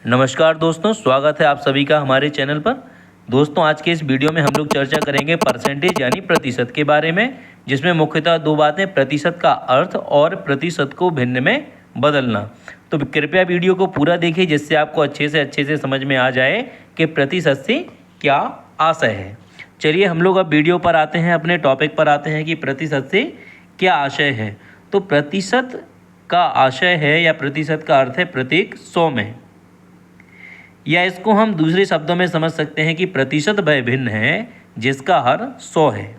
नमस्कार दोस्तों, स्वागत है आप सभी का हमारे चैनल पर। दोस्तों, आज के इस वीडियो में हम लोग चर्चा करेंगे परसेंटेज यानी प्रतिशत के बारे में, जिसमें मुख्यतः दो बातें, प्रतिशत का अर्थ और प्रतिशत को भिन्न में बदलना। तो कृपया वीडियो को पूरा देखिए, जिससे आपको अच्छे से समझ में आ जाए कि प्रतिशत से क्या आशय है। चलिए हम लोग अब वीडियो पर आते हैं, अपने टॉपिक पर आते हैं कि प्रतिशत से क्या आशय है। तो प्रतिशत का आशय है या प्रतिशत का अर्थ है प्रत्येक 100 में, या इसको हम दूसरे शब्दों में समझ सकते हैं कि प्रतिशत वह भिन्न है जिसका हर 100 है।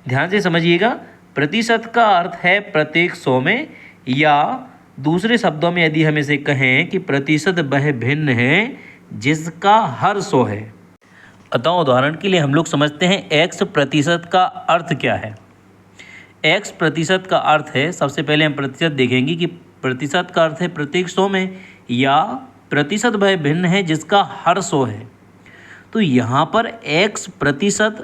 ध्यान से समझिएगा, प्रतिशत का अर्थ है प्रत्येक 100 में, या दूसरे शब्दों में यदि हम इसे कहें कि प्रतिशत वह भिन्न है जिसका हर 100 है। अतः उदाहरण के लिए हम लोग समझते हैं x प्रतिशत का अर्थ क्या है। x प्रतिशत का अर्थ है, सबसे पहले हम प्रतिशत देखेंगे कि प्रतिशत का अर्थ है प्रत्येक 100 में, या प्रतिशत वह भिन्न है जिसका हर 100 है। तो यहाँ पर x प्रतिशत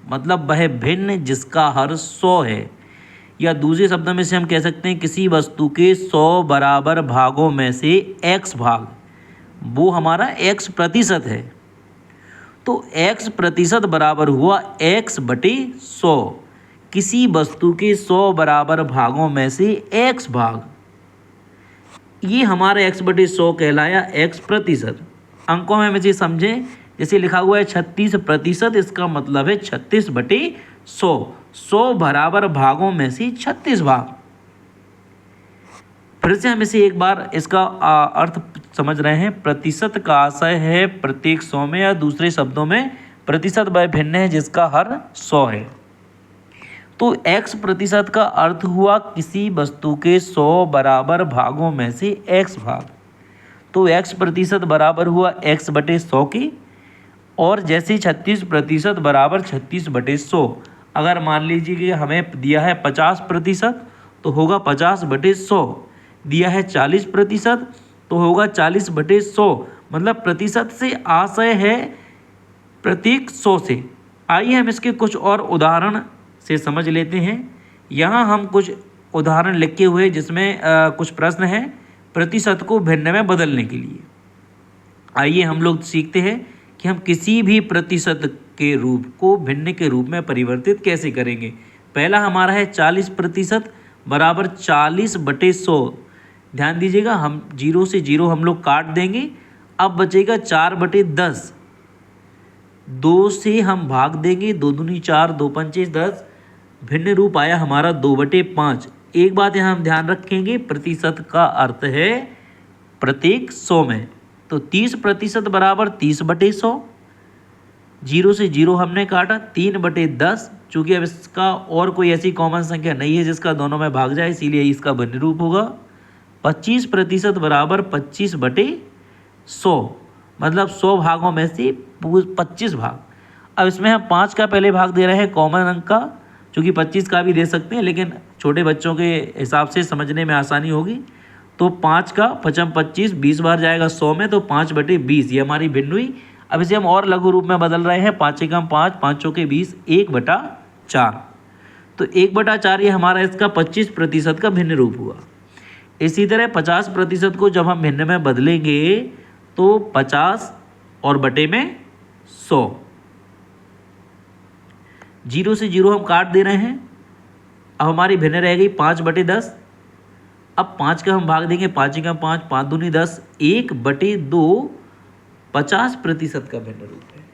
मतलब वह भिन्न जिसका हर 100 है, या दूसरे शब्दों में से हम कह सकते हैं किसी वस्तु के 100 बराबर भागों में से x भाग, वो हमारा x प्रतिशत है। तो x प्रतिशत बराबर हुआ x बटे 100, किसी वस्तु के 100 बराबर भागों में से x भाग, ये हमारा x बटे 100 कहलाया x प्रतिशत। अंकों में हम इसे समझें, जैसे लिखा हुआ है 36 प्रतिशत, इसका मतलब है 36 बटे 100, 100 बराबर भागों में से 36 भाग। फिर से हम इसे एक बार इसका अर्थ समझ रहे हैं। प्रतिशत का आशय है प्रत्येक 100 में, या दूसरे शब्दों में प्रतिशत वह भिन्न है जिसका हर 100 है। तो x प्रतिशत का अर्थ हुआ किसी वस्तु के 100 बराबर भागों में से x भाग। तो x प्रतिशत बराबर हुआ x बटे 100 की, और जैसे 36 प्रतिशत बराबर 36 बटे 100। अगर मान लीजिए कि हमें दिया है 50 प्रतिशत तो होगा 50 बटे 100, दिया है 40 प्रतिशत तो होगा 40 बटे 100। मतलब प्रतिशत से आशय है प्रत्येक 100 से। आइए हम इसके कुछ और उदाहरण से समझ लेते हैं। यहाँ हम कुछ उदाहरण लिखे हुए जिसमें कुछ प्रश्न हैं प्रतिशत को भिन्न में बदलने के लिए। आइए हम लोग सीखते हैं कि हम किसी भी प्रतिशत के रूप को भिन्न के रूप में परिवर्तित कैसे करेंगे। पहला हमारा है 40 प्रतिशत बराबर 40 बटे 100। ध्यान दीजिएगा, हम 0 से 0 हम लोग काट देंगे। अब बचेगा 4 बटे 10, 2 से हम भाग देंगे, 2 दूनी 4, 2 पंचे 10, भिन्न रूप आया हमारा 2 बटे 5। एक बात यहाँ हम ध्यान रखेंगे, प्रतिशत का अर्थ है प्रत्येक 100 में। तो 30 प्रतिशत बराबर 30 बटे 100, 0 से 0 हमने काटा, 3 बटे 10। चूँकि अब इसका और कोई ऐसी कॉमन संख्या नहीं है जिसका दोनों में भाग जाए, इसीलिए इसका भिन्न रूप होगा। 25 प्रतिशत बराबर 25 बटे 100, मतलब 100 भागों में से 25 भाग। अब इसमें हम 5 का पहले भाग दे रहे हैं कॉमन अंक का, चूँकि 25 का भी दे सकते हैं, लेकिन छोटे बच्चों के हिसाब से समझने में आसानी होगी। तो 5 का 5 25, 20 बार जाएगा 100 में, तो 5 बटे 20 ये हमारी भिन्न हुई। अब इसे हम और लघु रूप में बदल रहे हैं, 5 एकम 5, 5 चौके 20, 1 बटा 4। तो 1 बटा 4 ये हमारा इसका 25 प्रतिशत का भिन्न रूप हुआ। इसी तरह 50 प्रतिशत को जब हम भिन्न में बदलेंगे तो 50 और बटे में 100, 0 से 0 हम काट दे रहे हैं। अब हमारी भिन्न रह गई 5 बटे 10। अब 5 का हम भाग देंगे, 5 एकम 5, 5 दूनी 10, 1 बटे 2, 50 प्रतिशत का भिन्न रूप है।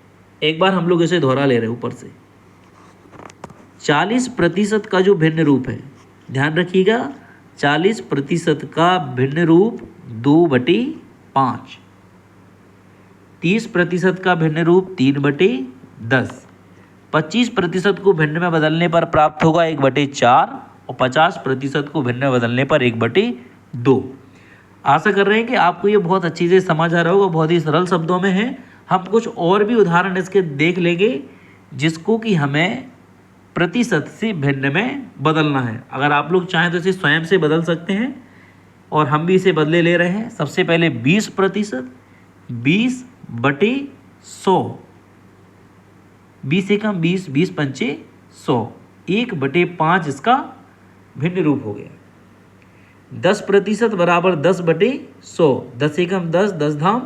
एक बार हम लोग इसे दोहरा ले रहे हैं ऊपर से। 40 प्रतिशत का जो भिन्न रूप है, ध्यान रखिएगा, 40 प्रतिशत का भिन्न रूप 2 बटे 5, 30 प्रतिशत का भिन्न रूप 3 बटे 10, 25 प्रतिशत को भिन्न में बदलने पर प्राप्त होगा 1 बटे 4, और 50 प्रतिशत को भिन्न में बदलने पर 1 बटे 2। आशा कर रहे हैं कि आपको ये बहुत अच्छी से समझ आ रहा होगा, बहुत ही सरल शब्दों में है। हम कुछ और भी उदाहरण इसके देख लेंगे जिसको कि हमें प्रतिशत से भिन्न में बदलना है। अगर आप लोग चाहें तो इसे स्वयं से बदल सकते हैं, और हम भी इसे बदले ले रहे हैं। सबसे पहले 20 प्रतिशत, 20 बटे 100, 20 एकम 20, 20 पंचे 100, 1 बटे 5 इसका भिन्न रूप हो गया। 10% बराबर 10/100, 10 एकम 10, 10 धाम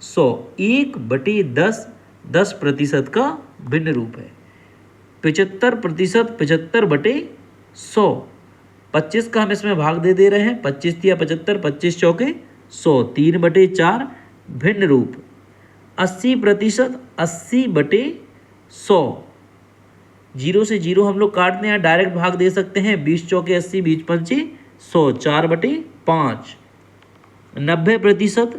100, 1/10 10% का भिन्न रूप है। 75% 75/100, 25 का हम इसमें भाग दे रहे हैं, 25 तिया 75, 25 चौके 100, 3/4 भिन्न रूप। 80% 80/100, 0 से 0 हम लोग काटते हैं, डायरेक्ट भाग दे सकते हैं, 20 चौके 80, 20 पंचे 100, 4/5। 90%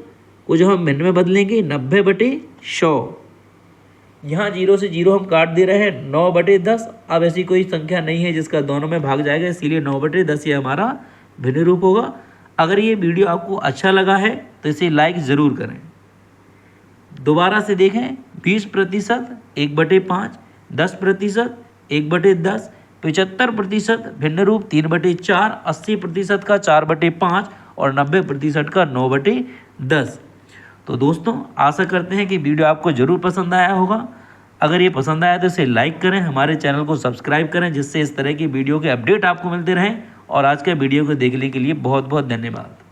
को जो हम भिन्न में बदलेंगे, 90/100, यहाँ 0 से 0 हम काट दे रहे हैं, 9/10। अब ऐसी कोई संख्या नहीं है जिसका दोनों में भाग जाएगा, इसीलिए 9/10 ये हमारा भिन्न रूप होगा। अगर ये वीडियो आपको अच्छा लगा है तो इसे लाइक ज़रूर करें। दोबारा से देखें, 20% 1/5, 10% 1/10, 75% भिन्न रूप 3/4, 80% का 4/5 और 90% का 9/10। तो दोस्तों आशा करते हैं कि वीडियो आपको ज़रूर पसंद आया होगा। अगर ये पसंद आया तो इसे लाइक करें, हमारे चैनल को सब्सक्राइब करें, जिससे इस तरह की वीडियो के अपडेट आपको मिलते रहें। और आज के वीडियो को देखने के लिए बहुत बहुत धन्यवाद।